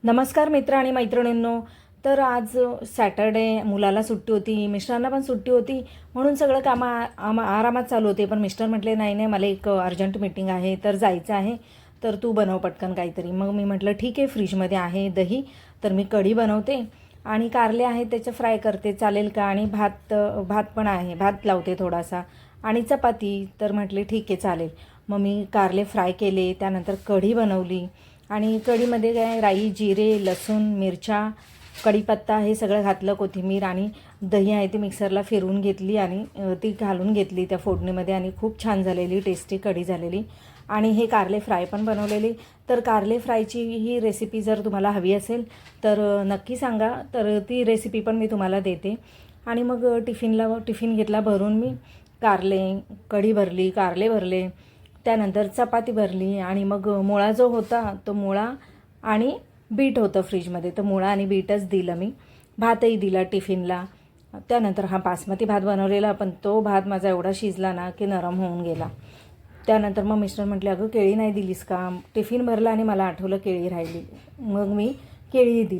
नमस्कार मित्र आणि मैत्रिणींनो. तर आज सॅटर्डे, मुलाला सुट्टी होती, मिस्टरांना पण सुट्टी होती, म्हणून सगळं कामं आरामात चालू होते. पण मिस्टर म्हटले, नाही नाही, मला एक अर्जंट मीटिंग आहे, तर जायचं आहे, तर तू बनव पटकन काहीतरी. मग मी म्हटलं ठीक आहे, फ्रीजमध्ये आहे दही, तर मी कढी बनवते आणि कारले आहेत त्याचे फ्राय करते, चालेल का? आणि भात पण आहे, भात लावते थोडासा, आणि चपाती. तर म्हटले ठीक आहे, चालेल. मग मी कारले फ्राय केले, त्यानंतर कढी बनवली. आणि कढीमध्ये काय, राई, जिरे, लसूण, मिरच्या, कढीपत्ता हे सगळं घातलं, कोथिंबीर, आणि दही आहे ती मिक्सरला फिरवून घेतली आणि ती घालून घेतली त्या फोडणीमध्ये, आणि खूप छान झालेली, टेस्टी कढी झालेली. आणि हे कारले फ्राय पण बनवलेली. तर कारले फ्रायची ही रेसिपी जर तुम्हाला हवी असेल तर नक्की सांगा, तर ती रेसिपी पण मी तुम्हाला देते. आणि मग टिफिन घेतला भरून मी. कढी भरली, कारले भरले, त्यानंतर चपाती भरली, आणि मग मुळा जो होता तो मुळा आणि बीट होतं फ्रीजमध्ये, तर मुळा आणि बीटच दिलं मी. भातही दिला टिफिनला. त्यानंतर हा बासमती भात बनवलेला, पण तो भात माझा एवढा शिजला ना की नरम होऊन गेला. त्यानंतर मग मिस्टर म्हटले, अगं केळी नाही दिलीस का? टिफिन भरला आणि मला आठवलं केळी राहिली, मग मी केळी दिली.